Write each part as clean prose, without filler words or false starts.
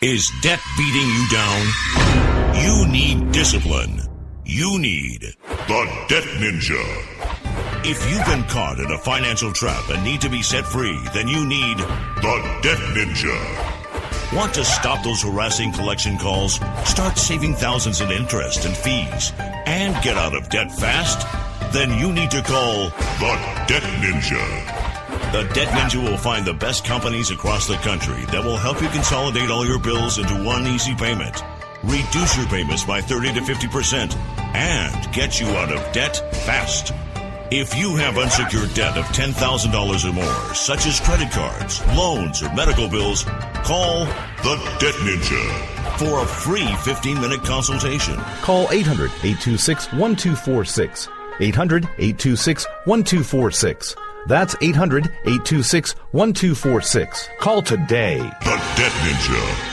Is debt beating you down? You need discipline. You need the Debt Ninja. If you've been caught in a financial trap and need to be set free, then you need the Debt Ninja. Want to stop those harassing collection calls, start saving thousands in interest and fees, and get out of debt fast? Then you need to call the Debt Ninja. The Debt Ninja will find the best companies across the country that will help you consolidate all your bills into one easy payment, reduce your payments by 30 to 50%, and get you out of debt fast. If you have unsecured debt of $10,000 or more, such as credit cards, loans, or medical bills, call the Debt Ninja for a free 15-minute consultation. Call 800-826-1246. 800-826-1246. That's 800-826-1246. Call today. The Debt Ninja.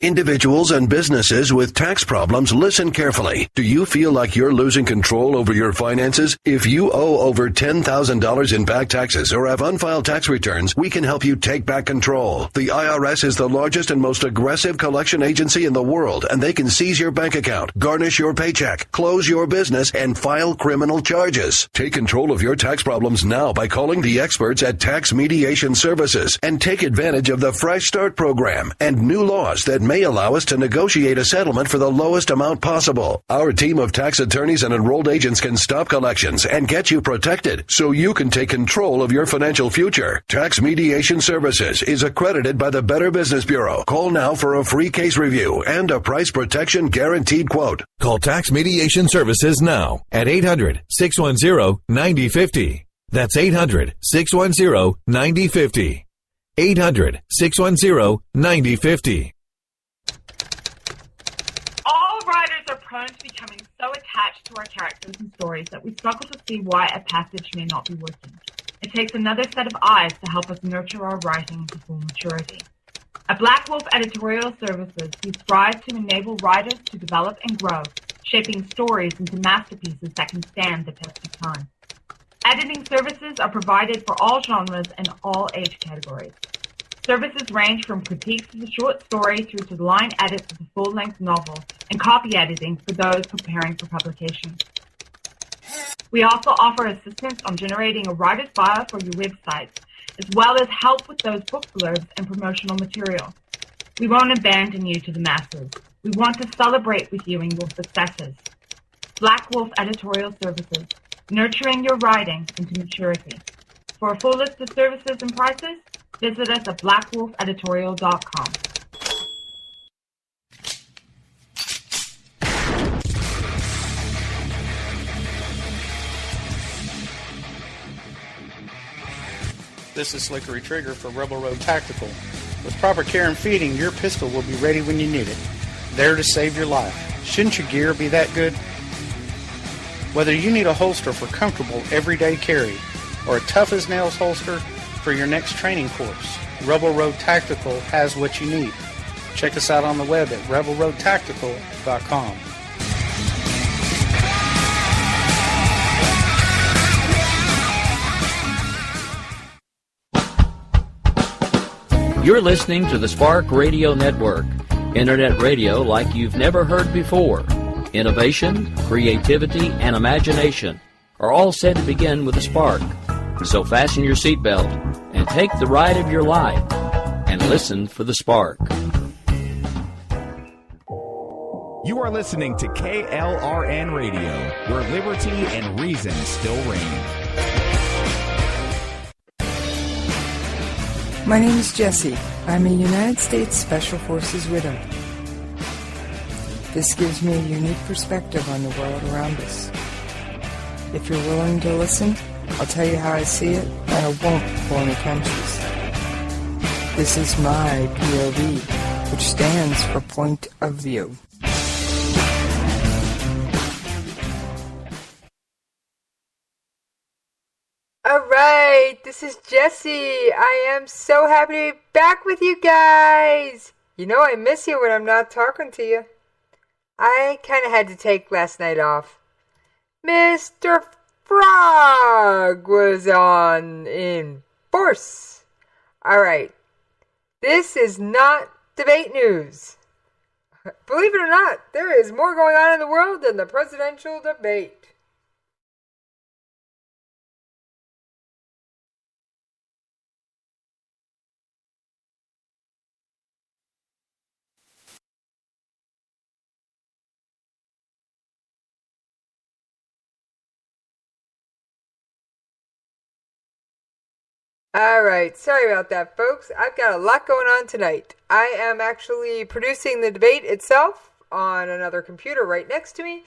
Individuals and businesses with tax problems, listen carefully. Do you feel like you're losing control over your finances? If you owe over $10,000 in back taxes or have unfiled tax returns, we can help you take back control. The IRS is the largest and most aggressive collection agency in the world, and they can seize your bank account, garnish your paycheck, close your business, and file criminal charges. Take control of your tax problems now by calling the experts at Tax Mediation Services and take advantage of the Fresh Start program and new laws that may allow us to negotiate a settlement for the lowest amount possible. Our team of tax attorneys and enrolled agents can stop collections and get you protected so you can take control of your financial future. Tax Mediation Services is accredited by the Better Business Bureau. Call now for a free case review and a price protection guaranteed quote. Call Tax Mediation Services now at 800-610-9050. That's 800-610-9050. 800-610-9050. Prone to becoming so attached to our characters and stories that we struggle to see why a passage may not be working. It takes another set of eyes to help us nurture our writing to full maturity. At Black Wolf Editorial Services, we strive to enable writers to develop and grow, shaping stories into masterpieces that can stand the test of time. Editing services are provided for all genres and all age categories. Services range from critiques of the short story through to line edits of the full-length novel and copy editing for those preparing for publication. We also offer assistance on generating a writer's bio for your website, as well as help with those book blurbs and promotional material. We won't abandon you to the masses. We want to celebrate with you in your successes. Black Wolf Editorial Services, nurturing your writing into maturity. For a full list of services and prices, visit us at blackwolfeditorial.com. This is Slickery Trigger for Rebel Road Tactical. With proper care and feeding, your pistol will be ready when you need it. There to save your life. Shouldn't your gear be that good? Whether you need a holster for comfortable everyday carry or a tough-as-nails holster for your next training course, Rebel Road Tactical has what you need. Check us out on the web at rebelroadtactical.com. You're listening to the Spark Radio Network, internet radio like you've never heard before. Innovation, creativity, and imagination are all said to begin with a spark. So fasten your seatbelt and take the ride of your life and listen for the spark. You are listening to KLRN Radio, where liberty and reason still reign. My name is Jessie. I'm a United States Special Forces widow. This gives me a unique perspective on the world around us. If you're willing to listen, I'll tell you how I see it, and I won't pull any punches. This is my POV, which stands for Point of View. Alright, this is Jessie. I am so happy to be back with you guys. You know I miss you when I'm not talking to you. I kind of had to take last night off. Mr. Frog was on in force. Alright, this is not debate news. Believe it or not, there is more going on in the world than the presidential debate. Alright, sorry about that, folks. I've got a lot going on tonight. I am actually producing the debate itself on another computer right next to me,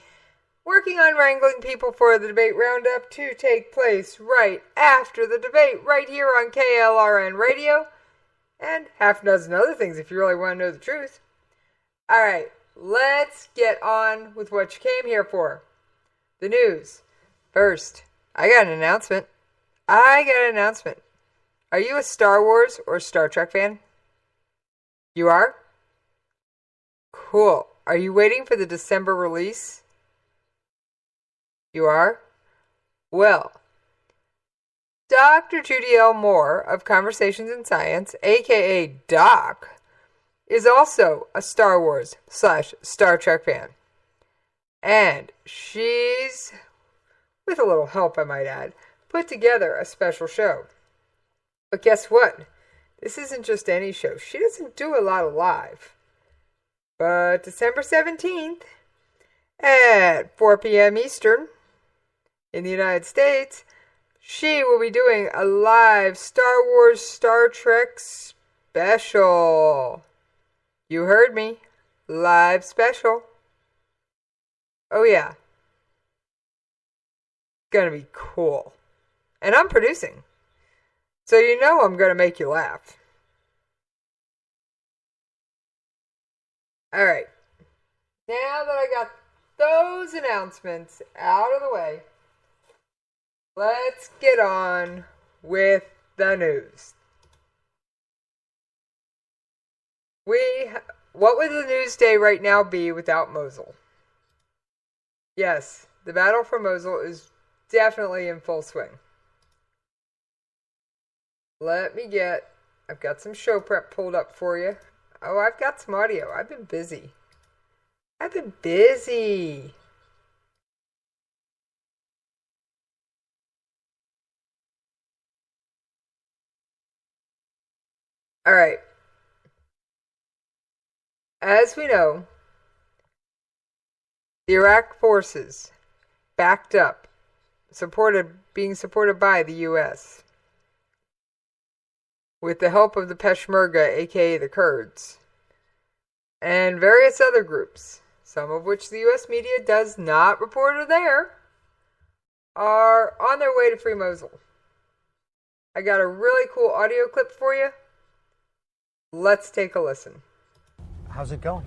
working on wrangling people for the debate roundup to take place right after the debate, right here on KLRN Radio, and half a dozen other things if you really want to know the truth. Alright, let's get on with what you came here for. The news. First, I got an announcement. Are you a Star Wars or Star Trek fan? You are? Cool. Are you waiting for the December release? You are? Well, Dr. Judy L. Moore of Conversations in Science, aka Doc, is also a Star Wars / Star Trek fan. And she's, with a little help I might add, put together a special show. But guess what? This isn't just any show. She doesn't do a lot of live. But December 17th at 4 p.m. Eastern in the United States, she will be doing a live Star Wars Star Trek special. You heard me. Live special. Oh yeah. Gonna be cool. And I'm producing. So you know I'm going to make you laugh. Alright. Now that I got those announcements out of the way, let's get on with the news. What would the news day right now be without Mosul? Yes, the battle for Mosul is definitely in full swing. I've got some show prep pulled up for you. Oh, I've got some audio. I've been busy. Alright. As we know, the Iraq forces backed up, being supported by the U.S., with the help of the Peshmerga, aka the Kurds, and various other groups, some of which the U.S. media does not report are there, are on their way to free Mosul. I got a really cool audio clip for you. Let's take a listen. How's it going?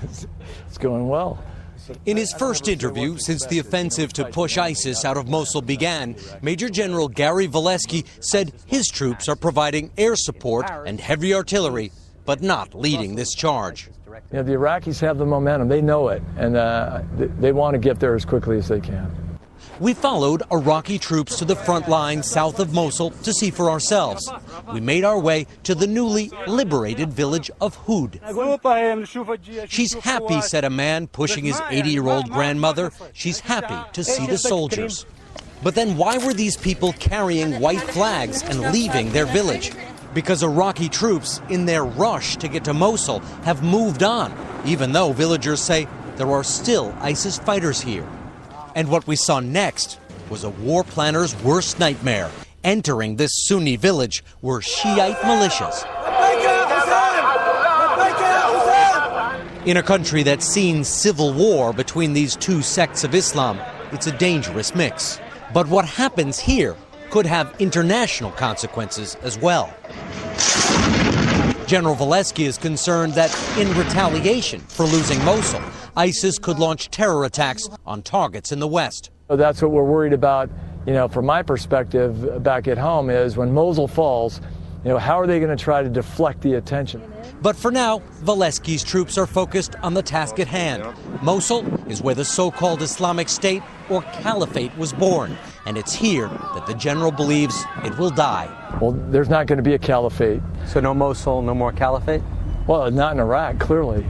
It's going well. In his first interview since the offensive to push ISIS out of Mosul began, Major General Gary Volesky said his troops are providing air support and heavy artillery, but not leading this charge. Yeah, the Iraqis have the momentum. They know it, and they want to get there as quickly as they can. We followed Iraqi troops to the front line south of Mosul to see for ourselves. We made our way to the newly liberated village of Hud. She's happy, said a man pushing his 80-year-old grandmother. She's happy to see the soldiers. But then why were these people carrying white flags and leaving their village? Because Iraqi troops, in their rush to get to Mosul, have moved on, even though villagers say there are still ISIS fighters here. And what we saw next was a war planner's worst nightmare. Entering this Sunni village were Shiite militias. In a country that's seen civil war between these two sects of Islam, it's a dangerous mix. But what happens here could have international consequences as well. General Volesky is concerned that in retaliation for losing Mosul, ISIS could launch terror attacks on targets in the West. That's what we're worried about, from my perspective back at home, is when Mosul falls, how are they going to try to deflect the attention? But for now, Volesky's troops are focused on the task at hand. Mosul is where the so-called Islamic State or Caliphate was born, and it's here that the general believes it will die. Well, there's not going to be a caliphate. So no Mosul, no more Caliphate? Well, not in Iraq, clearly.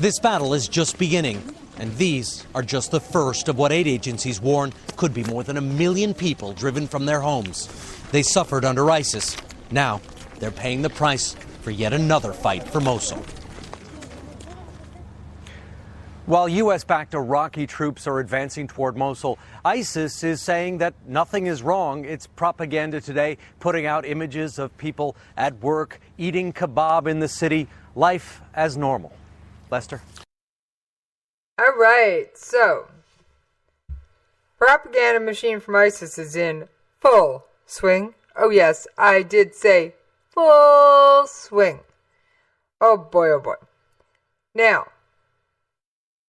This battle is just beginning, and these are just the first of what aid agencies warn could be more than 1 million people driven from their homes. They suffered under ISIS. Now, they're paying the price for yet another fight for Mosul. While U.S.-backed Iraqi troops are advancing toward Mosul, ISIS is saying that nothing is wrong. It's propaganda today, putting out images of people at work, eating kebab in the city, life as normal. Lester? All right, so propaganda machine from ISIS is in full swing. Oh yes, I did say full swing. Oh boy, oh boy. Now,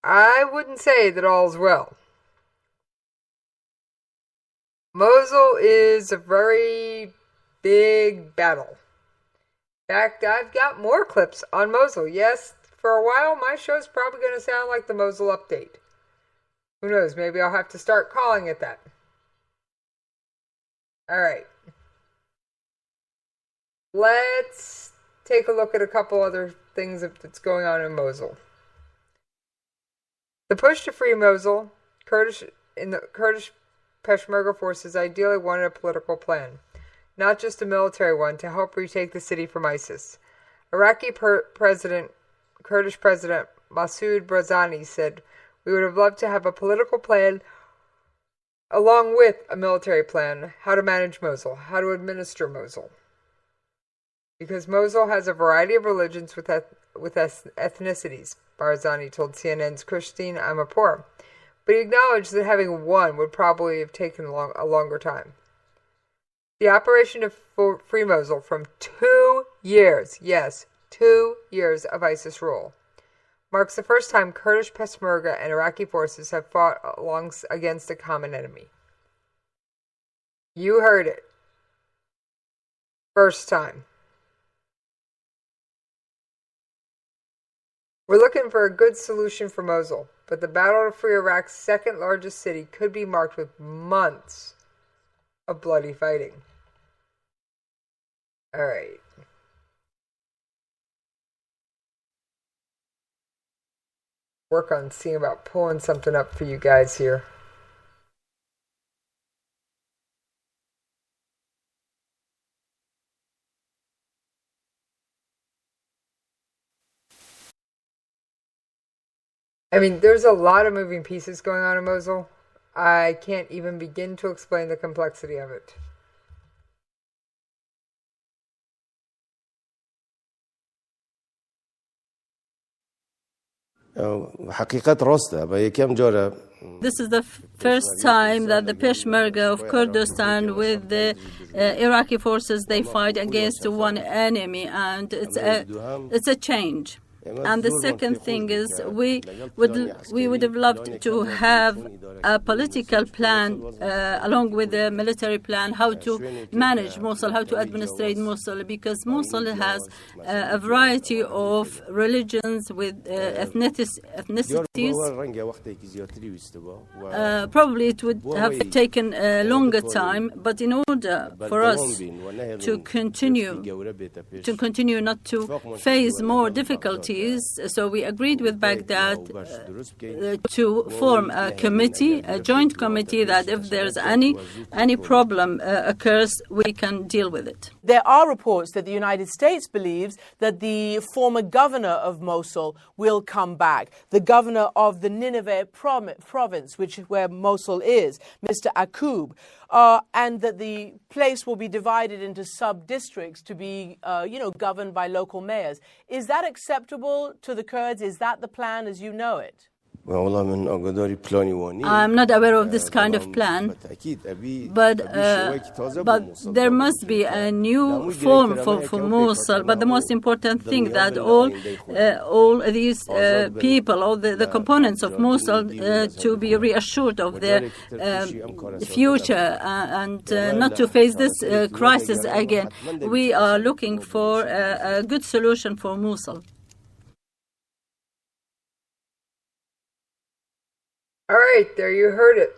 I wouldn't say that all's well. Mosul is a very big battle. In fact, I've got more clips on Mosul. Yes, for a while, my show's probably going to sound like the Mosul update. Who knows, maybe I'll have to start calling it that. Alright. Let's take a look at a couple other things that's going on in Mosul. The push to free Mosul, the Kurdish Peshmerga forces ideally wanted a political plan, not just a military one, to help retake the city from ISIS. Kurdish President Masoud Barzani said, "We would have loved to have a political plan along with a military plan, how to manage Mosul, how to administer Mosul. Because Mosul has a variety of religions with ethnicities," Barzani told CNN's Christine Amanpour, but he acknowledged that having one would probably have taken a longer time. The operation to free Mosul from 2 years, yes, 2 years of ISIS rule, marks the first time Kurdish Peshmerga and Iraqi forces have fought against a common enemy. You heard it. First time. We're looking for a good solution for Mosul, but the battle to free Iraq's second largest city could be marked with months of bloody fighting. All right. Work on seeing about pulling something up for you guys here. I mean, there's a lot of moving pieces going on in Mosul. I can't even begin to explain the complexity of it. This is the first time that the Peshmerga of Kurdistan with the Iraqi forces, they fight against one enemy, and it's a change. And the second thing is we would have loved to have a political plan along with a military plan, how to manage Mosul, how to administrate Mosul, because Mosul has a variety of religions with ethnicities. Probably it would have taken a longer time, but in order for us to continue not to face more difficulties, so we agreed with Baghdad to form a committee, a joint committee, that if there's any problem occurs, we can deal with it. There are reports that the United States believes that the former governor of Mosul will come back, the governor of the Nineveh province, where Mosul is, Mr. Aqub, and that the place will be divided into sub-districts to be, governed by local mayors. Is that acceptable to the Kurds? Is that the plan as you know it? I'm not aware of this kind of plan, but there must be a new form for Mosul. But the most important thing that all these people, all the components of Mosul, to be reassured of their future and not to face this crisis again. We are looking for a good solution for Mosul. All right, there you heard it.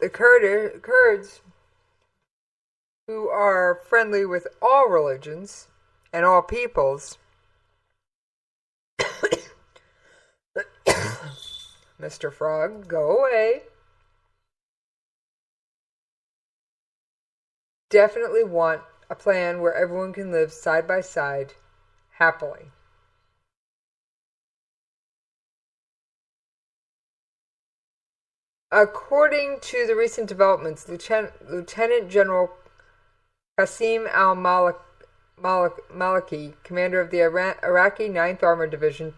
The Kurds, who are friendly with all religions and all peoples, Mr. Frog, go away. Definitely want a plan where everyone can live side by side happily. According to the recent developments, Lieutenant General Qasim al-Maliki, commander of the Iraqi 9th Armored Division,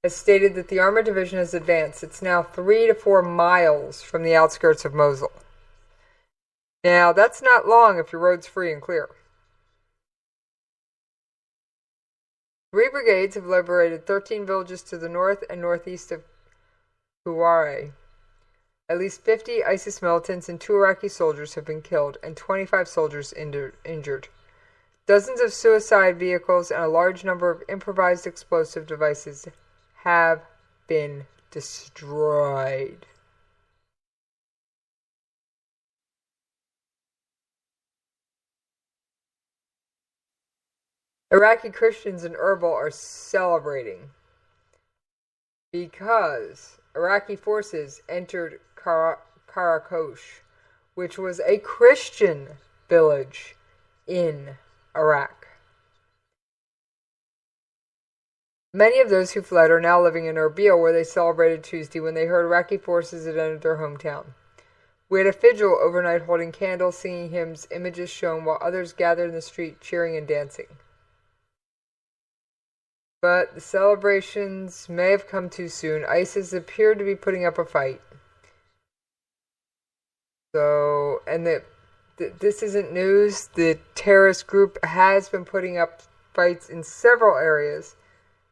has stated that the Armored Division has advanced. It's now 3 to 4 miles from the outskirts of Mosul. Now, that's not long if your road's free and clear. 3 brigades have liberated 13 villages to the north and northeast of Huwara. At least 50 ISIS militants and 2 Iraqi soldiers have been killed and 25 soldiers injured. Dozens of suicide vehicles and a large number of improvised explosive devices have been destroyed. Iraqi Christians in Erbil are celebrating because Iraqi forces entered Karakosh, which was a Christian village in Iraq. Many of those who fled are now living in Erbil, where they celebrated Tuesday when they heard Iraqi forces had entered their hometown. We had a vigil overnight holding candles, singing hymns, images shown, while others gathered in the street cheering and dancing. But the celebrations may have come too soon. ISIS appeared to be putting up a fight. So, and this isn't news. The terrorist group has been putting up fights in several areas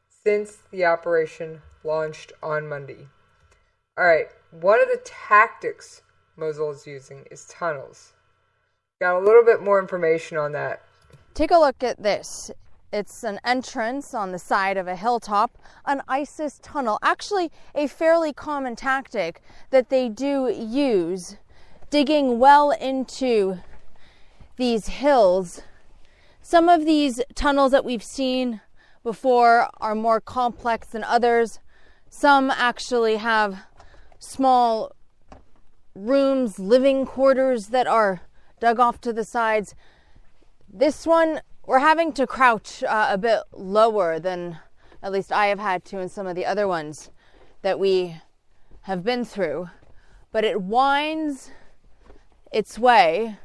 since the operation launched on Monday. Alright, one of the tactics Mosul is using is tunnels. Got a little bit more information on that. Take a look at this. It's an entrance on the side of a hilltop, an ISIS tunnel. Actually, a fairly common tactic that they do use, digging well into these hills. Some of these tunnels that we've seen before are more complex than others. Some actually have small rooms, living quarters that are dug off to the sides. This one, we're having to crouch a bit lower than at least I have had to in some of the other ones that we have been through. But it winds its way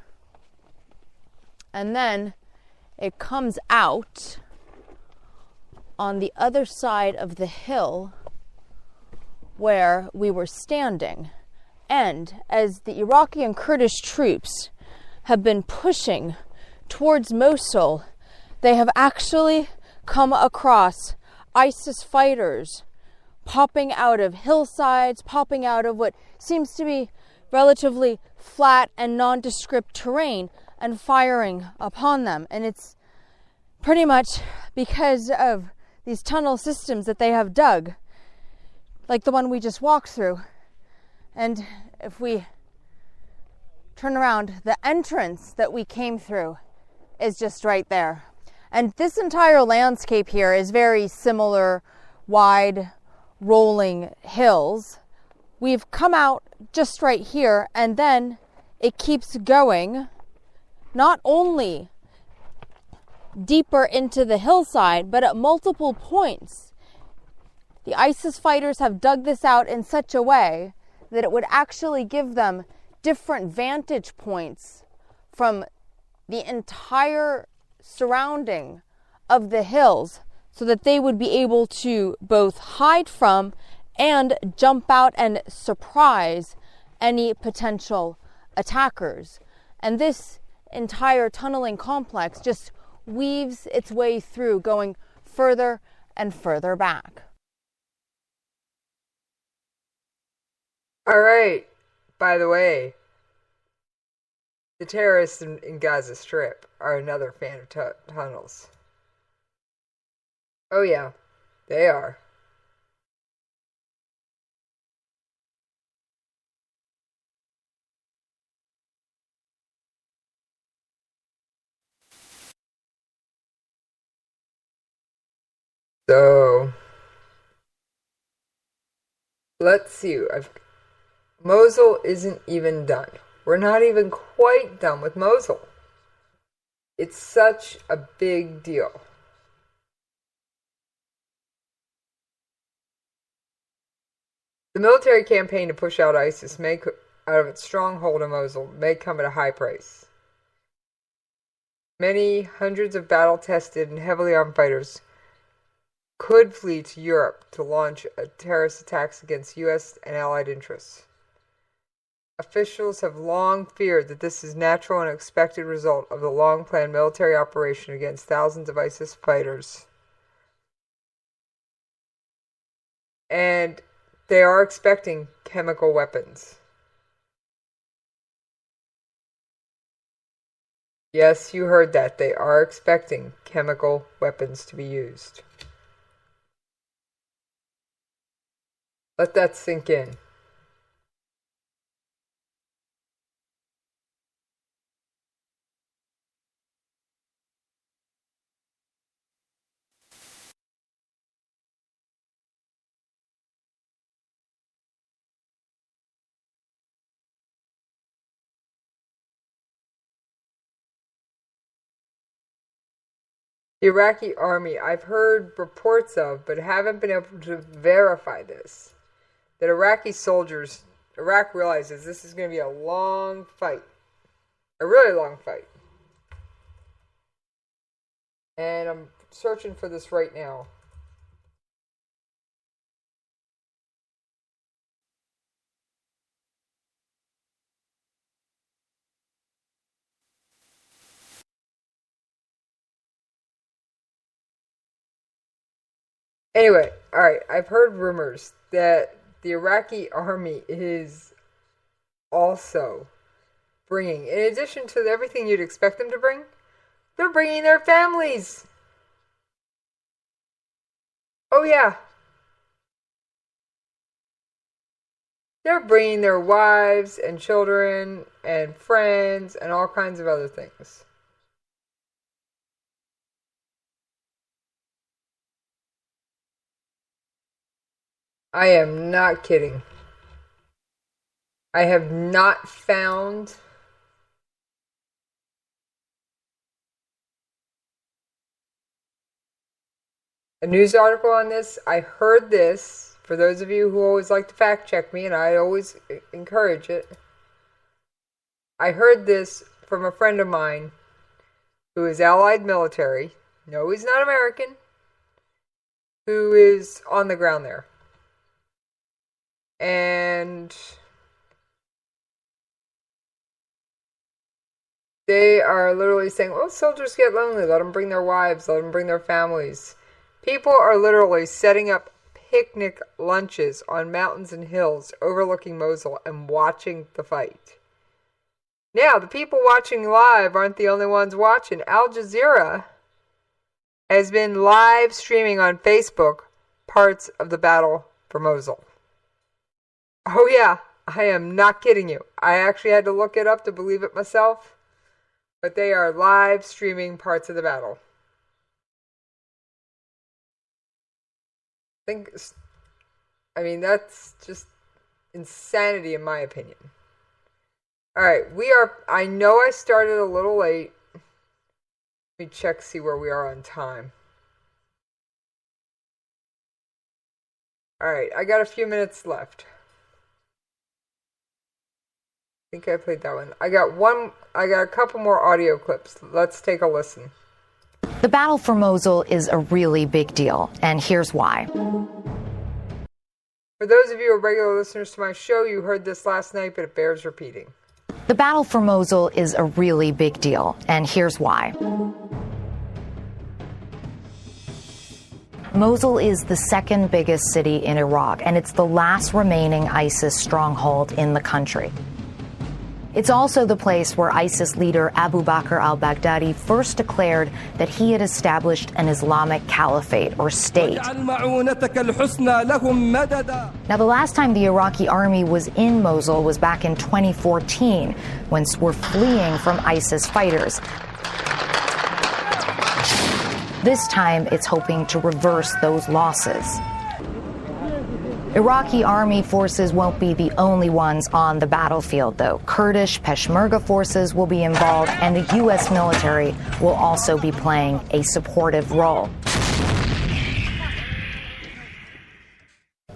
and then it comes out on the other side of the hill where we were standing. And as the Iraqi and Kurdish troops have been pushing towards Mosul, they have actually come across ISIS fighters popping out of hillsides, popping out of what seems to be relatively flat and nondescript terrain and firing upon them. And it's pretty much because of these tunnel systems that they have dug, like the one we just walked through. And if we turn around, the entrance that we came through is just right there. And this entire landscape here is very similar, wide, rolling hills. We've come out just right here, and then it keeps going, not only deeper into the hillside, but at multiple points. The ISIS fighters have dug this out in such a way that it would actually give them different vantage points from the entire surrounding of the hills, so that they would be able to both hide from and jump out and surprise any potential attackers. And this entire tunneling complex just weaves its way through, going further and further back. All right. By the way, the terrorists in Gaza Strip are another fan of tunnels. Oh yeah, they are. So, Let's see. Mosul isn't even done. We're not even quite done with Mosul. It's such a big deal. The military campaign to push out ISIS out of its stronghold in Mosul may come at a high price. Many hundreds of battle-tested and heavily armed fighters could flee to Europe to launch terrorist attacks against U.S. and allied interests. Officials have long feared that this is a natural and expected result of the long-planned military operation against thousands of ISIS fighters. And they are expecting chemical weapons. Yes, you heard that. They are expecting chemical weapons to be used. Let that sink in. The Iraqi army, I've heard reports of, but haven't been able to verify this, that Iraq realizes this is going to be a long fight. A really long fight. And I'm searching for this right now. Anyway, alright, I've heard rumors that the Iraqi army is also bringing, in addition to everything you'd expect them to bring, they're bringing their families. Oh yeah. They're bringing their wives and children and friends and all kinds of other things. I am not kidding. I have not found a news article on this. I heard this, for those of you who always like to fact check me, and I always encourage it. I heard this from a friend of mine who is allied military. No, he's not American. Who is on the ground there. And they are literally saying, well, soldiers get lonely. Let them bring their wives. Let them bring their families. People are literally setting up picnic lunches on mountains and hills overlooking Mosul and watching the fight. Now, the people watching live aren't the only ones watching. Al Jazeera has been live streaming on Facebook parts of the battle for Mosul. Oh yeah, I am not kidding you. I actually had to look it up to believe it myself. But they are live streaming parts of the battle. That's just insanity in my opinion. Alright, I know I started a little late. Let me check, see where we are on time. Alright, I got a few minutes left. I think I played that one. I got a couple more audio clips. Let's take a listen. The battle for Mosul is a really big deal, and here's why. For those of you who are regular listeners to my show, you heard this last night, but it bears repeating. The battle for Mosul is a really big deal, and here's why. Mosul is the second biggest city in Iraq, and it's the last remaining ISIS stronghold in the country. It's also the place where ISIS leader Abu Bakr al-Baghdadi first declared that he had established an Islamic caliphate or state. Now, the last time the Iraqi army was in Mosul was back in 2014, when we're fleeing from ISIS fighters. This time, it's hoping to reverse those losses. Iraqi army forces won't be the only ones on the battlefield, though. Kurdish Peshmerga forces will be involved, and the U.S. military will also be playing a supportive role.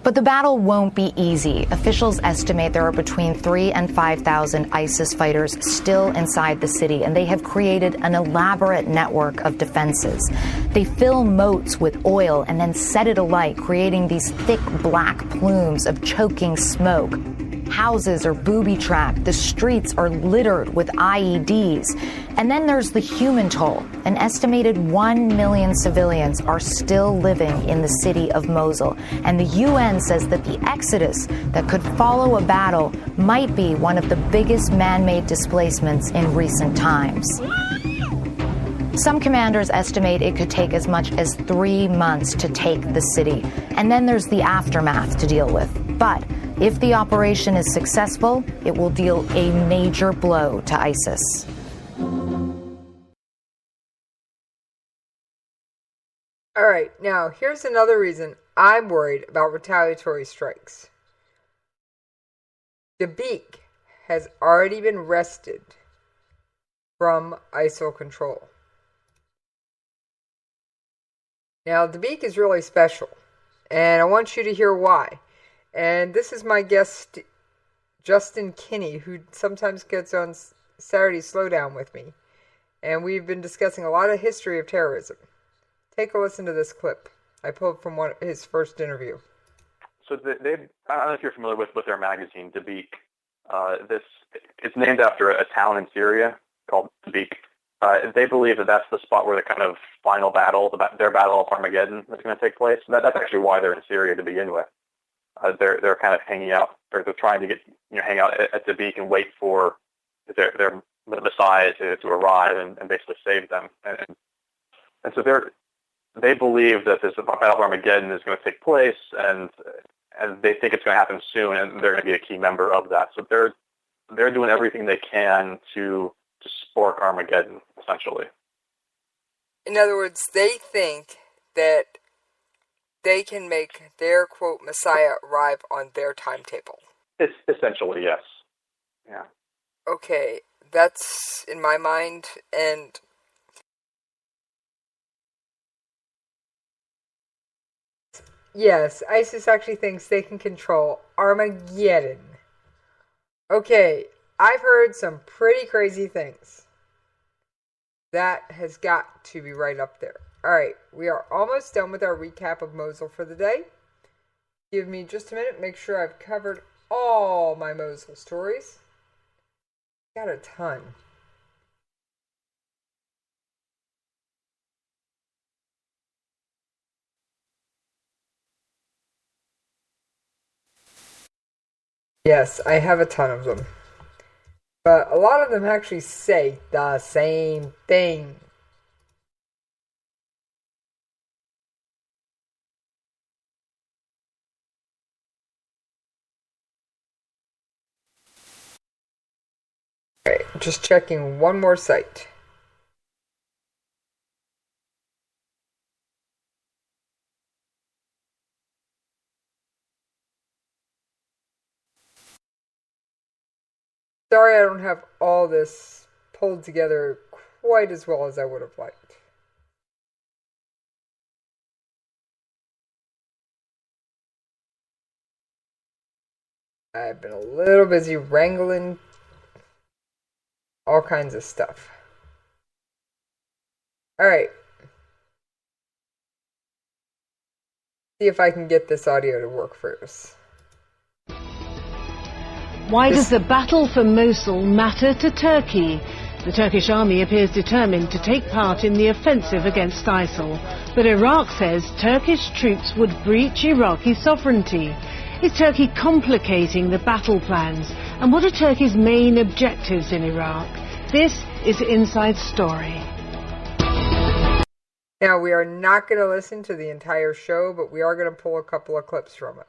But the battle won't be easy. Officials estimate there are between 3,000 and 5,000 ISIS fighters still inside the city, and they have created an elaborate network of defenses. They fill moats with oil and then set it alight, creating these thick black plumes of choking smoke. Houses are booby-trapped. The streets are littered with IEDs. And then there's the human toll. An estimated 1 million civilians are still living in the city of Mosul. And the UN says that the exodus that could follow a battle might be one of the biggest man-made displacements in recent times. Some commanders estimate it could take as much as 3 months to take the city. And then there's the aftermath to deal with. But if the operation is successful, it will deal a major blow to ISIS. All right, now here's another reason I'm worried about retaliatory strikes. Dabiq has already been wrested from ISIL control. Now, Dabiq is really special, and I want you to hear why. And this is my guest, Justin Kinney, who sometimes gets on Saturday Slowdown with me. And we've been discussing a lot of history of terrorism. Take a listen to this clip I pulled from his first interview. So I don't know if you're familiar with their magazine, Dabiq. It's named after a town in Syria called Dabiq. They believe that that's the spot where the kind of final battle, their battle of Armageddon, is going to take place. And that's actually why they're in Syria to begin with. They're kind of hanging out, or they're trying to hang out at Dabiq and wait for their Messiah to arrive and basically save them. And so they believe that this battle of Armageddon is going to take place, and they think it's going to happen soon, and they're going to be a key member of that. So they're doing everything they can to spark Armageddon, essentially. In other words, they think that they can make their, quote, Messiah arrive on their timetable. It's essentially, yes. Yeah. Okay, that's in my mind, and yes, ISIS actually thinks they can control Armageddon. Okay, I've heard some pretty crazy things. That has got to be right up there. Alright, we are almost done with our recap of Mosul for the day. Give me just a minute, make sure I've covered all my Mosul stories. Got a ton. Yes, I have a ton of them. But a lot of them actually say the same thing. Alright, just checking one more site. Sorry I don't have all this pulled together quite as well as I would have liked. I've been a little busy wrangling all kinds of stuff. Alright. See if I can get this audio to work for us. Why does the battle for Mosul matter to Turkey? The Turkish army appears determined to take part in the offensive against ISIL, but Iraq says Turkish troops would breach Iraqi sovereignty. Is Turkey complicating the battle plans? And what are Turkey's main objectives in Iraq? This is Inside Story. Now, we are not going to listen to the entire show, but we are going to pull a couple of clips from it.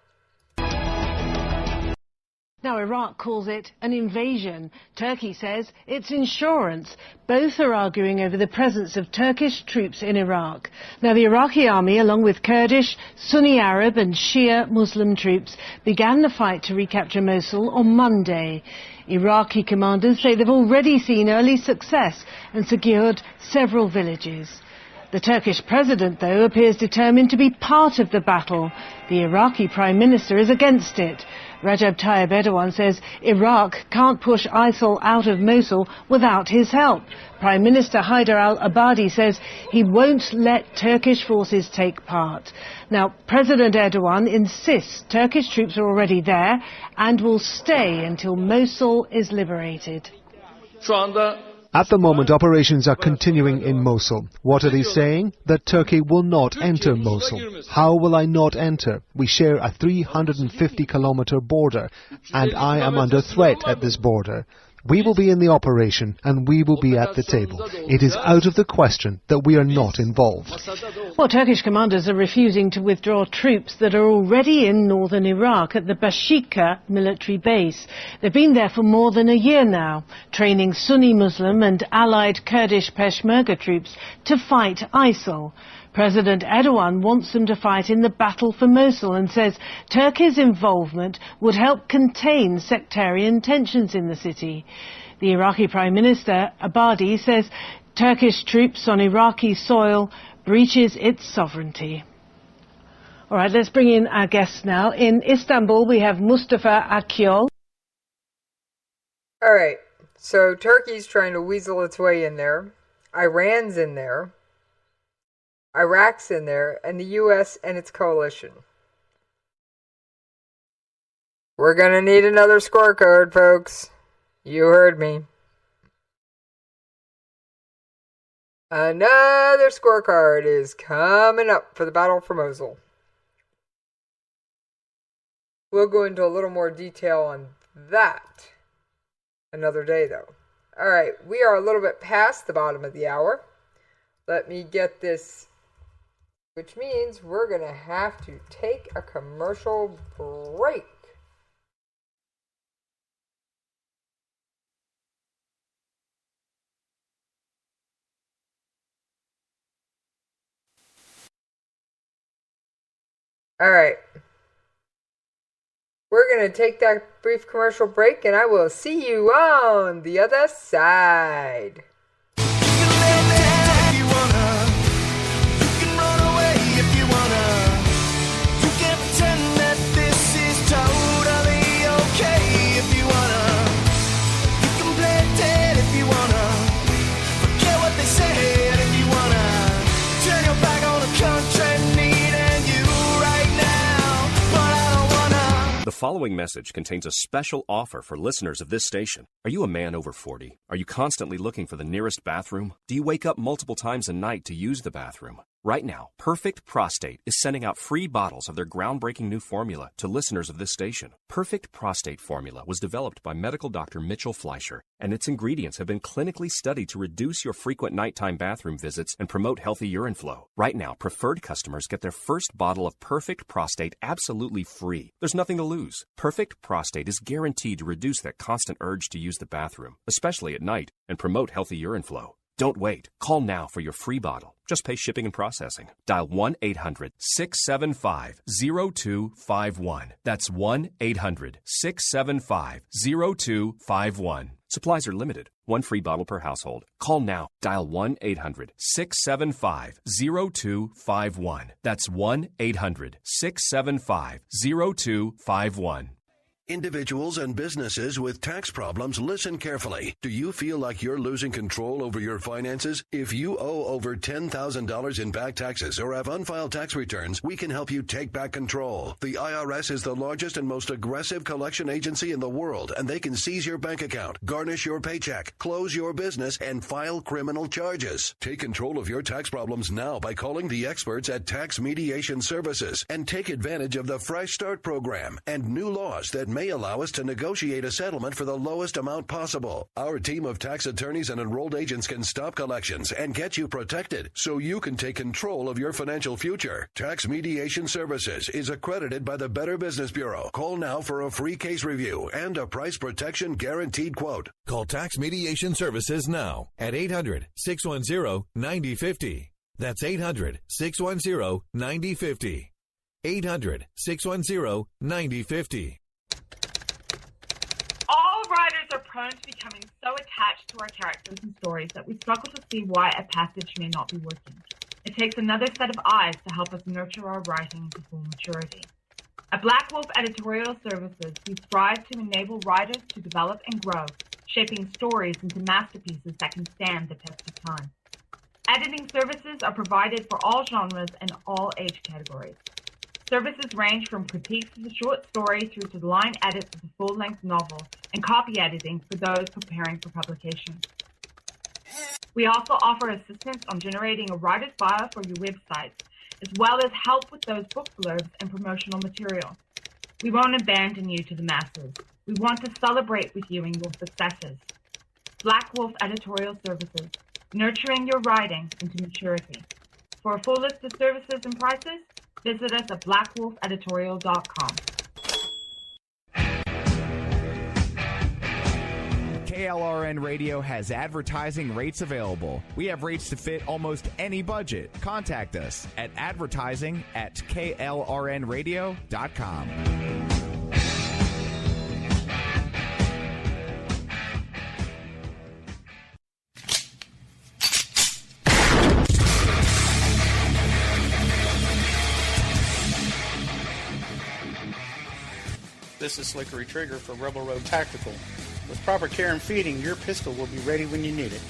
Now, Iraq calls it an invasion. Turkey says it's insurance. Both are arguing over the presence of Turkish troops in Iraq. Now, the Iraqi army, along with Kurdish, Sunni Arab and Shia Muslim troops, began the fight to recapture Mosul on Monday. Iraqi commanders say they've already seen early success and secured several villages. The Turkish president, though, appears determined to be part of the battle. The Iraqi prime minister is against it. Recep Tayyip Erdogan says Iraq can't push ISIL out of Mosul without his help. Prime Minister Haider al-Abadi says he won't let Turkish forces take part. Now, President Erdogan insists Turkish troops are already there and will stay until Mosul is liberated. At the moment, operations are continuing in Mosul. What are they saying? That Turkey will not enter Mosul. How will I not enter? We share a 350-kilometer border, and I am under threat at this border. We will be in the operation, and we will be at the table. It is out of the question that we are not involved. Well, Turkish commanders are refusing to withdraw troops that are already in northern Iraq at the Bashika military base. They've been there for more than a year now, training Sunni Muslim and allied Kurdish Peshmerga troops to fight ISIL. President Erdogan wants them to fight in the battle for Mosul and says Turkey's involvement would help contain sectarian tensions in the city. The Iraqi Prime Minister Abadi says Turkish troops on Iraqi soil breaches its sovereignty. All right, let's bring in our guests now. In Istanbul, we have Mustafa Akyol. All right, so Turkey's trying to weasel its way in there. Iran's in there. Iraq's in there, and the U.S. and its coalition. We're going to need another scorecard, folks. You heard me. Another scorecard is coming up for the battle for Mosul. We'll go into a little more detail on that another day, though. All right, we are a little bit past the bottom of the hour. Let me get this, which means we're going to have to take a commercial break. All right. We're going to take that brief commercial break, and I will see you on the other side. The following message contains a special offer for listeners of this station. Are you a man over 40? Are you constantly looking for the nearest bathroom? Do you wake up multiple times a night to use the bathroom? Right now, Perfect Prostate is sending out free bottles of their groundbreaking new formula to listeners of this station. Perfect Prostate Formula was developed by medical doctor Mitchell Fleischer, and its ingredients have been clinically studied to reduce your frequent nighttime bathroom visits and promote healthy urine flow. Right now, preferred customers get their first bottle of Perfect Prostate absolutely free. There's nothing to lose. Perfect Prostate is guaranteed to reduce that constant urge to use the bathroom, especially at night, and promote healthy urine flow. Don't wait. Call now for your free bottle. Just pay shipping and processing. Dial 1-800-675-0251. That's 1-800-675-0251. Supplies are limited. One free bottle per household. Call now. Dial 1-800-675-0251. That's 1-800-675-0251. Individuals and businesses with tax problems, listen carefully. Do you feel like you're losing control over your finances? If you owe over $10,000 in back taxes or have unfiled tax returns, we can help you take back control. The IRS is the largest and most aggressive collection agency in the world, and they can seize your bank account, garnish your paycheck, close your business, and file criminal charges. Take control of your tax problems now by calling the experts at Tax Mediation Services and take advantage of the Fresh Start program and new laws that may allow us to negotiate a settlement for the lowest amount possible. Our team of tax attorneys and enrolled agents can stop collections and get you protected so you can take control of your financial future. Tax Mediation Services is accredited by the Better Business Bureau. Call now for a free case review and a price protection guaranteed quote. Call Tax Mediation Services now at 800-610-9050. That's 800-610-9050. 800-610-9050. All writers are prone to becoming so attached to our characters and stories that we struggle to see why a passage may not be working. It takes another set of eyes to help us nurture our writing to full maturity. At Black Wolf Editorial Services, we strive to enable writers to develop and grow, shaping stories into masterpieces that can stand the test of time. Editing services are provided for all genres and all age categories. Services range from critiques of the short story through to the line edits of the full-length novel and copy editing for those preparing for publication. We also offer assistance on generating a writer's bio for your websites, as well as help with those book blurbs and promotional material. We won't abandon you to the masses. We want to celebrate with you in your successes. Black Wolf Editorial Services, nurturing your writing into maturity. For a full list of services and prices, visit us at blackwolfeditorial.com. KLRN Radio has advertising rates available. We have rates to fit almost any budget. Contact us at advertising@klrnradio.com. This is Slickery Trigger for Rebel Road Tactical. With proper care and feeding, your pistol will be ready when you need it.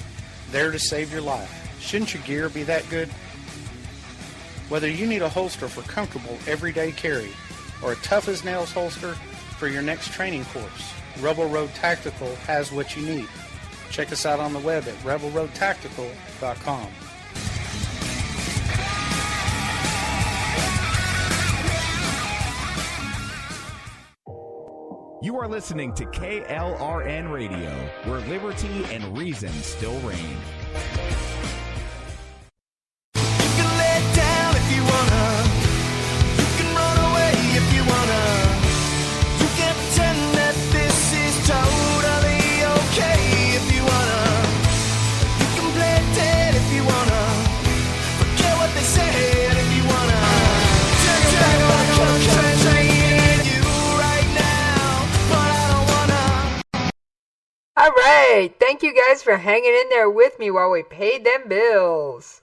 There to save your life. Shouldn't your gear be that good? Whether you need a holster for comfortable everyday carry or a tough-as-nails holster for your next training course, Rebel Road Tactical has what you need. Check us out on the web at rebelroadtactical.com. You are listening to KLRN Radio, where liberty and reason still reign. You can lay down if you wanna. You can run away if you wanna. You can pretend that this is totally okay if you wanna. You can play dead if you wanna. Forget what they said if you wanna. Turn your back on the country and you right now, but I don't wanna. All right, thank you guys for hanging in there with me while we paid them bills.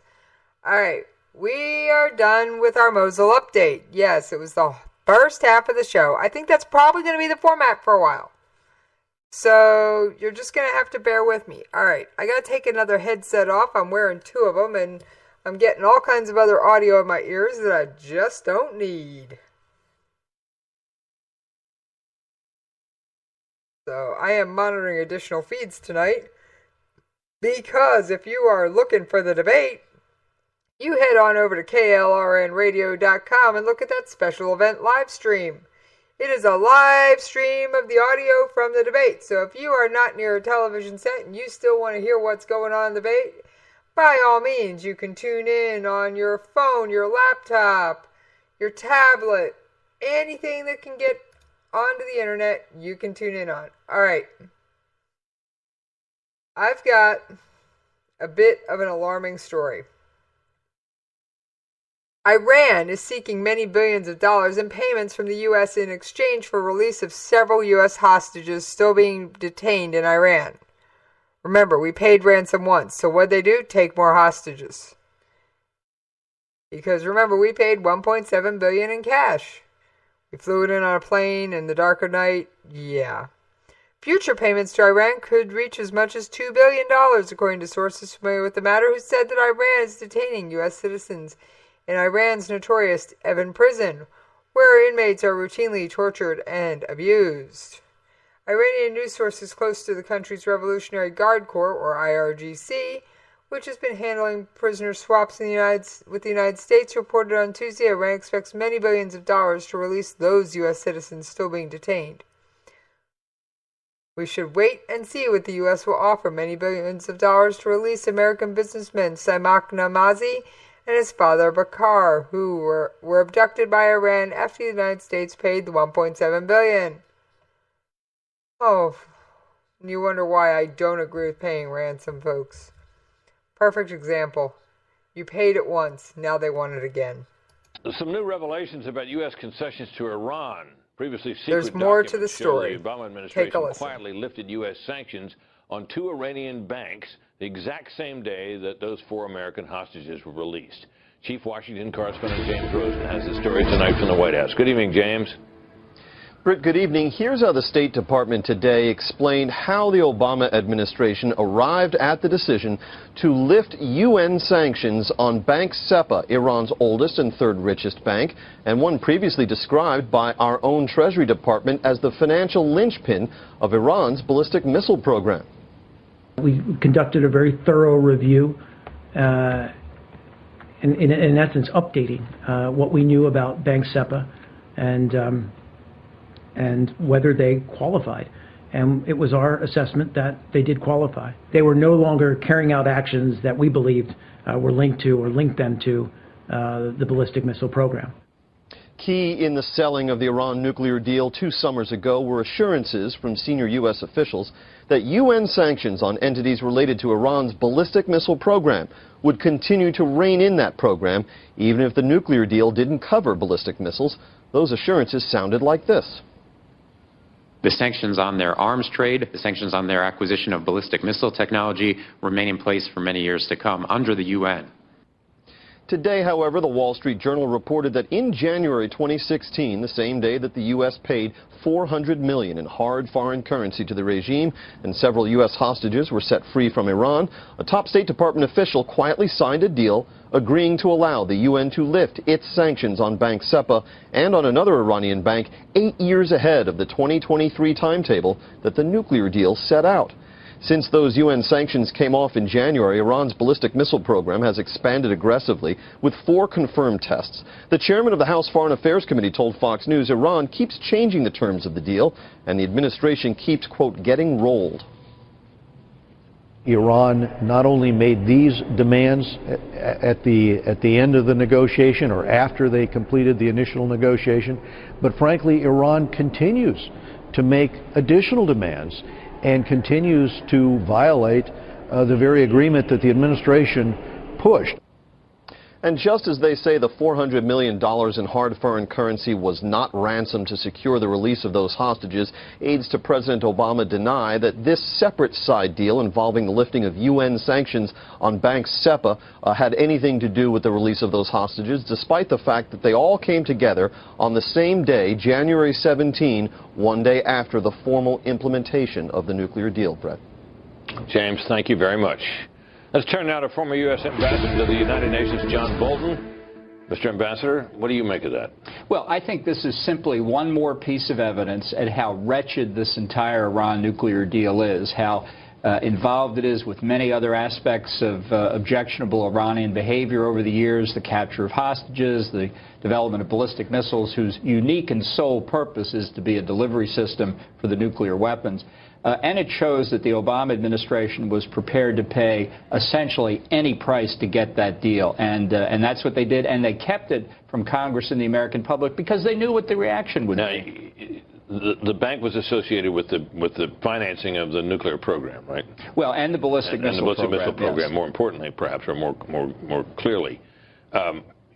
All right, we are done with our Mosul update. Yes, it was the first half of the show. I think that's probably going to be the format for a while. So you're just going to have to bear with me. All right, I got to take another headset off. I'm wearing two of them, and I'm getting all kinds of other audio in my ears that I just don't need. So I am monitoring additional feeds tonight because if you are looking for the debate, you head on over to KLRNradio.com and look at that special event live stream. It is a live stream of the audio from the debate. So if you are not near a television set and you still want to hear what's going on in the debate, by all means, you can tune in on your phone, your laptop, your tablet, anything that can get onto the internet, you can tune in on. All right. I've got a bit of an alarming story. Iran is seeking many billions of dollars in payments from the U.S. in exchange for release of several U.S. hostages still being detained in Iran. Remember, we paid ransom once, so what'd they do? Take more hostages. Because remember, we paid $1.7 billion in cash. We flew it in on a plane in the dark of night. Yeah. Future payments to Iran could reach as much as $2 billion, according to sources familiar with the matter, who said that Iran is detaining U.S. citizens in Iran's notorious Evin prison, where inmates are routinely tortured and abused. Iranian news sources close to the country's Revolutionary Guard Corps, or IRGC, which has been handling prisoner swaps with the United States, reported on Tuesday Iran expects many billions of dollars to release those U.S. citizens still being detained. We should wait and see what the U.S. will offer many billions of dollars to release American businessmen Samak Namazi and his father Bakar, who were abducted by Iran after the United States paid the $1.7 billion. Oh, you wonder why I don't agree with paying ransom, folks. Perfect example. You paid it once, now they want it again. Some new revelations about U.S. concessions to Iran. Previously secret There's more to the documents show story. The Obama administration Take a listen. quietly lifted U.S. sanctions on 2 Iranian banks the exact same day that those 4 American hostages were released. Chief Washington correspondent James Rosen has the story tonight from the White House. Good evening, James. Britt, good evening. Here's how the State Department today explained how the Obama administration arrived at the decision to lift UN sanctions on Bank SEPA, Iran's oldest and 3rd richest bank, and one previously described by our own Treasury Department as the financial linchpin of Iran's ballistic missile program. We conducted a very thorough review, in essence updating what we knew about Bank SEPA and whether they qualified. And it was our assessment that they did qualify. They were no longer carrying out actions that we believed were linked to or linked them to the ballistic missile program. Key in the selling of the Iran nuclear deal 2 summers ago were assurances from senior U.S. officials that UN sanctions on entities related to Iran's ballistic missile program would continue to rein in that program, even if the nuclear deal didn't cover ballistic missiles. Those assurances sounded like this. The sanctions on their arms trade, the sanctions on their acquisition of ballistic missile technology remain in place for many years to come under the UN. Today, however, the Wall Street Journal reported that in January 2016, the same day that the U.S. paid $400 million in hard foreign currency to the regime and several U.S. hostages were set free from Iran, a top State Department official quietly signed a deal agreeing to allow the UN to lift its sanctions on Bank SEPA and on another Iranian bank 8 years ahead of the 2023 timetable that the nuclear deal set out. Since those UN sanctions came off in January, Iran's ballistic missile program has expanded aggressively with 4 confirmed tests. The chairman of the House Foreign Affairs Committee told Fox News Iran keeps changing the terms of the deal and the administration keeps, quote, getting rolled. Iran not only made these demands at the end of the negotiation or after they completed the initial negotiation, but frankly, Iran continues to make additional demands and continues to violate the very agreement that the administration pushed. And just as they say the $400 million in hard foreign currency was not ransom to secure the release of those hostages, aides to President Obama deny that this separate side deal involving the lifting of UN sanctions on Bank SEPA had anything to do with the release of those hostages, despite the fact that they all came together on the same day, January 17, one day after the formal implementation of the nuclear deal, Brett. James, thank you very much. Let's turn now to former U.S. Ambassador to the United Nations, John Bolton. Mr. Ambassador, what do you make of that? Well, I think this is simply one more piece of evidence at how wretched this entire Iran nuclear deal is, how involved it is with many other aspects of objectionable Iranian behavior over the years, the capture of hostages, the development of ballistic missiles, whose unique and sole purpose is to be a delivery system for the nuclear weapons. And it shows that the Obama administration was prepared to pay essentially any price to get that deal. And that's what they did. And they kept it from Congress and the American public because they knew what the reaction would be. The bank was associated with the financing of the nuclear program, right? Well, and the ballistic missile program, yes. More importantly, perhaps, or more clearly.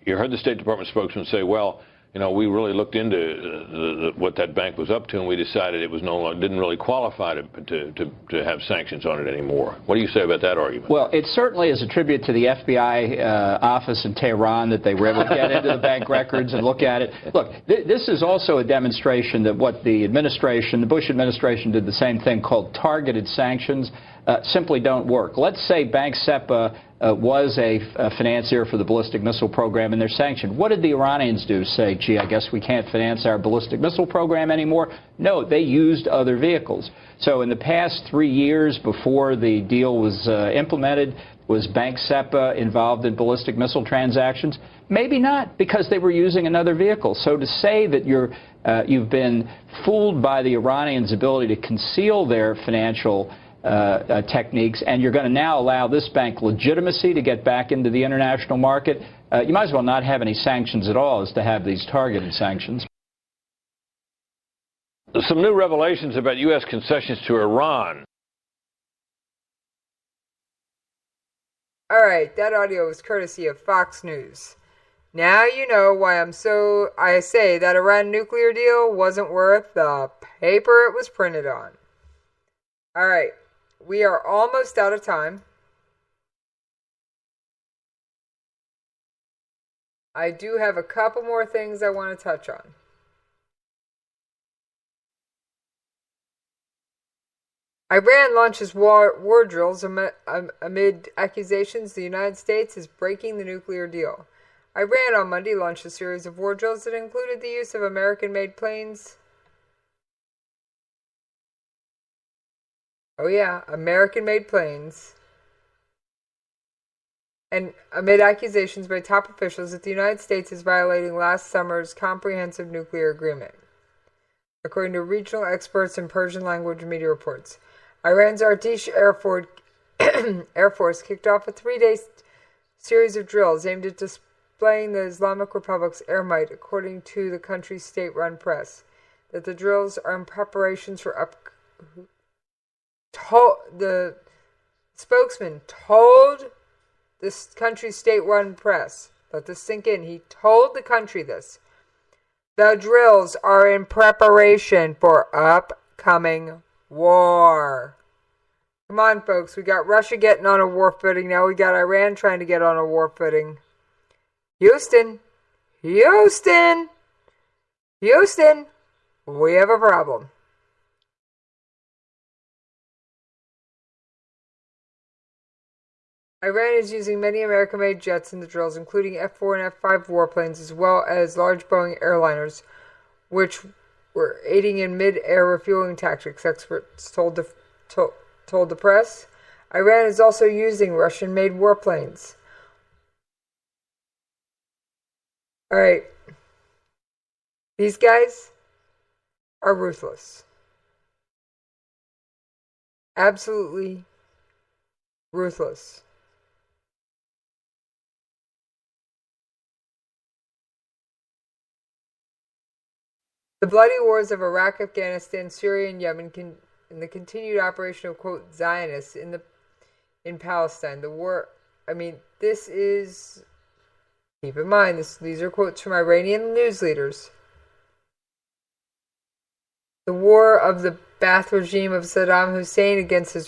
You heard the State Department spokesman say, well, you know, we really looked into what that bank was up to, and we decided it was didn't really qualify to have sanctions on it anymore. What do you say about that argument? Well, it certainly is a tribute to the FBI office in Tehran that they were able to get into the bank records and look at it. Look, this is also a demonstration that what the administration, the Bush administration, did the same thing called targeted sanctions, simply don't work. Let's say Bank SEPA was a financier for the ballistic missile program and they're sanctioned. What did the Iranians do? Say, gee, I guess we can't finance our ballistic missile program anymore? No, they used other vehicles. So in the past 3 years before the deal was implemented, Was Bank SEPA involved in ballistic missile transactions? Maybe not, because they were using another vehicle. So to say that you've been fooled by the Iranians' ability to conceal their financial techniques, and you're going to now allow this bank legitimacy to get back into the international market, you might as well not have any sanctions at all as to have these targeted sanctions. Some new revelations about U.S. concessions to Iran. All right, that audio was courtesy of Fox News. Now you know why I say that Iran nuclear deal wasn't worth the paper it was printed on. All right, we are almost out of time. I do have a couple more things I want to touch on. Iran launches war drills amid accusations the United States is breaking the nuclear deal. Iran on Monday launched a series of war drills that included the use of American-made planes. Oh yeah, American-made planes. And amid accusations by top officials that the United States is violating last summer's comprehensive nuclear agreement, according to regional experts and Persian language media reports. Iran's Artish Air Force kicked off a 3-day series of drills aimed at displaying the Islamic Republic's air might, according to the country's state-run press. That the drills are in preparations for the spokesman told this country's state-run press, let this sink in, he told the country this. The drills are in preparation for upcoming war. Come on, folks. We got Russia getting on a war footing. Now we got Iran trying to get on a war footing. Houston. We have a problem. Iran is using many American-made jets in the drills, including F-4 and F-5 warplanes, as well as large Boeing airliners, which were aiding in mid-air refueling tactics, experts told the press. Iran is also using Russian-made warplanes. All right. These guys are ruthless. Absolutely ruthless. The bloody wars of Iraq, Afghanistan, Syria, and Yemen and the continued operation of, quote, Zionists in Palestine. The war, this is, keep in mind, these are quotes from Iranian news leaders. The war of the Ba'ath regime of Saddam Hussein against the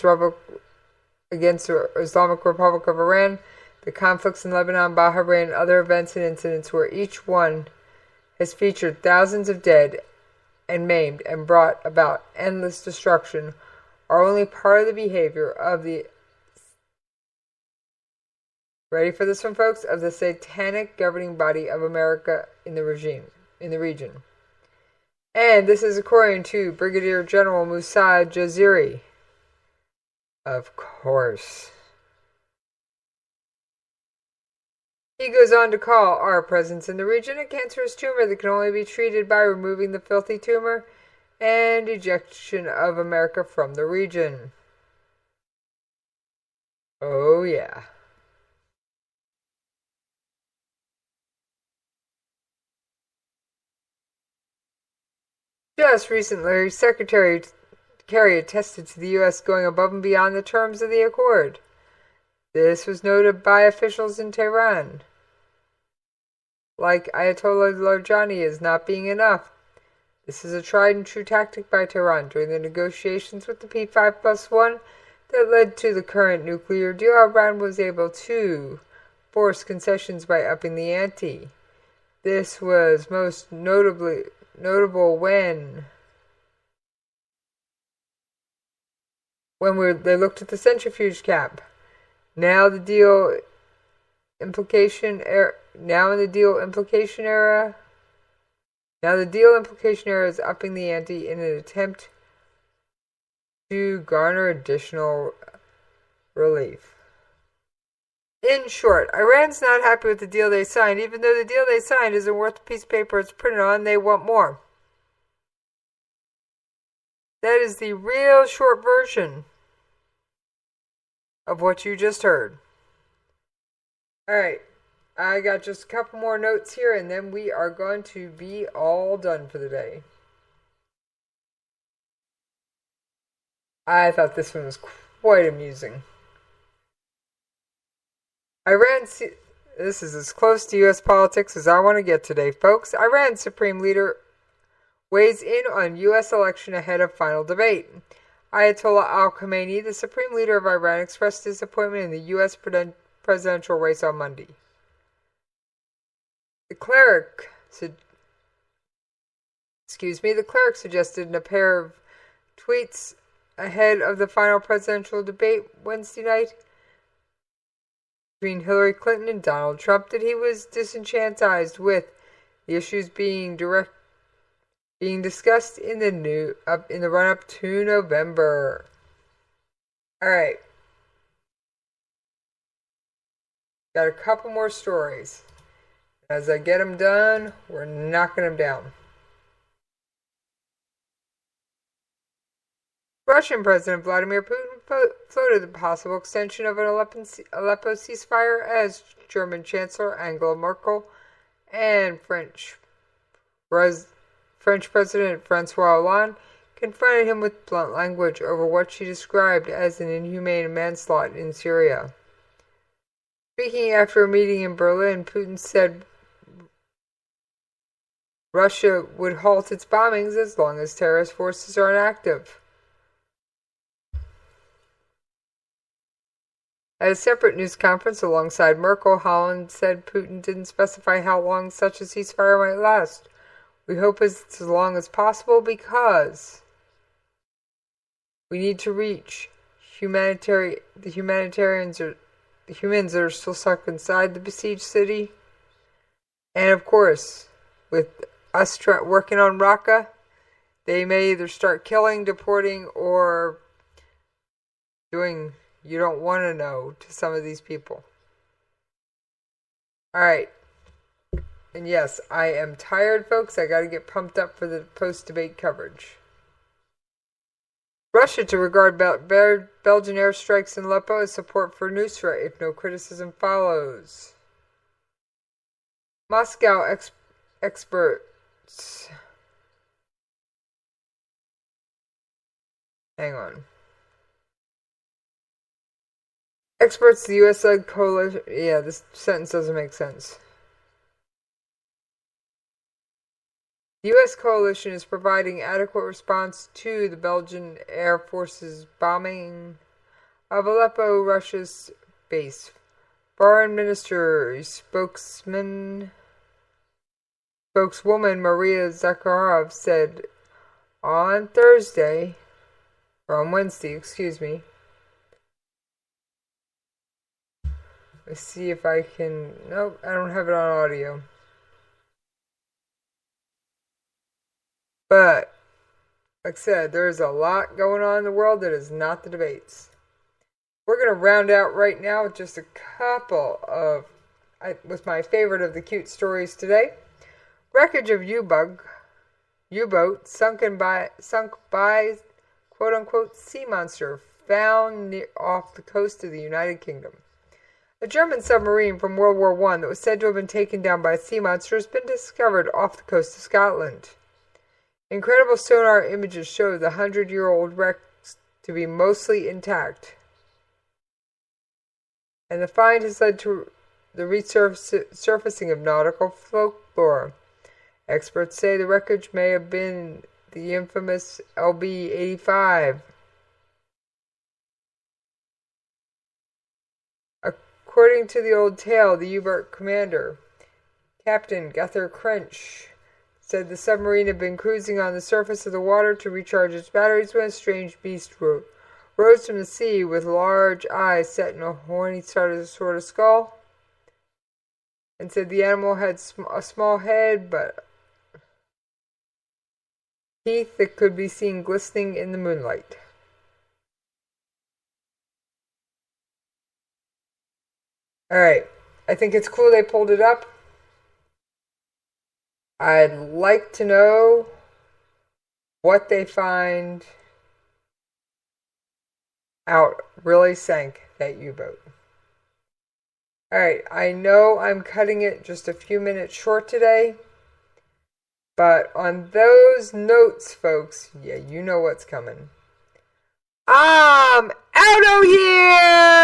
Islamic Republic of Iran, the conflicts in Lebanon, Bahrain, and other events and incidents where each one has featured thousands of dead and maimed and brought about endless destruction are only part of the behavior of the, ready for this one, folks, of the satanic governing body of America in the region. And this is according to Brigadier General Musa Jaziri. Of course. He goes on to call our presence in the region a cancerous tumor that can only be treated by removing the filthy tumor and ejection of America from the region. Oh, yeah. Just recently, Secretary Kerry attested to the U.S. going above and beyond the terms of the accord. This was noted by officials in Tehran. Like Ayatollah Lajani as not being enough. This is a tried and true tactic by Tehran during the negotiations with the P5+1 that led to the current nuclear deal. Iran was able to force concessions by upping the ante. This was most notable when they looked at the centrifuge cap. Now in the deal implication era is upping the ante in an attempt to garner additional relief. In short, Iran's not happy with the deal they signed. Even though the deal they signed isn't worth the piece of paper it's printed on, they want more. That is the real short version of what you just heard. Alright, I got just a couple more notes here and then we are going to be all done for the day. I thought this one was quite amusing. This is as close to U.S. politics as I want to get today, folks. Iran's Supreme Leader weighs in on U.S. election ahead of final debate. Ayatollah al-Khamenei, the Supreme Leader of Iran, expressed disappointment in the U.S. presidential race on Monday. The cleric suggested in a pair of tweets ahead of the final presidential debate Wednesday night between Hillary Clinton and Donald Trump that he was disenchanted with the issues being discussed in the run-up to November. All right, got a couple more stories. As I get them done, we're knocking them down. Russian President Vladimir Putin floated the possible extension of an Aleppo ceasefire as German Chancellor Angela Merkel and French President Francois Hollande confronted him with blunt language over what she described as an inhumane manslaughter in Syria. Speaking after a meeting in Berlin, Putin said Russia would halt its bombings as long as terrorist forces are inactive. At a separate news conference alongside Merkel, Hollande said Putin didn't specify how long such a ceasefire might last. We hope it's as long as possible because we need to reach the humans that are still stuck inside the besieged city. And of course, with us working on Raqqa, they may either start killing, deporting, or doing you don't want to know to some of these people. Alright. And yes, I am tired, folks. I gotta get pumped up for the post-debate coverage. Russia to regard Belgian airstrikes in Aleppo as support for Nusra if no criticism follows. Moscow experts. Hang on. Experts, the U.S.-led coalition... Yeah, this sentence doesn't make sense. The U.S. coalition is providing adequate response to the Belgian Air Force's bombing of Aleppo, Russia's base. Foreign Ministry spokeswoman Maria Zakharov said on Wednesday, Let's see if I can... Nope, I don't have it on audio. But, like I said, there's a lot going on in the world that is not the debates. We're going to round out right now with just a couple of... with my favorite of the cute stories today. Wreckage of U-boat sunk by quote-unquote sea monster found off the coast of the United Kingdom. A German submarine from World War I that was said to have been taken down by a sea monster has been discovered off the coast of Scotland. Incredible sonar images show the 100-year-old wreck to be mostly intact. And the find has led to the resurfacing of nautical folklore. Experts say the wreckage may have been the infamous LB-85. According to the old tale, the U-boat commander, Captain Guthrie Crench, said the submarine had been cruising on the surface of the water to recharge its batteries when a strange beast rose from the sea with large eyes set in a horny sort of skull, and said the animal had a small head but teeth that could be seen glistening in the moonlight. Alright, I think it's cool they pulled it up. I'd like to know what they find out really sank that U-boat. Alright, I know I'm cutting it just a few minutes short today, but on those notes, folks, yeah, you know what's coming. I'm out of here!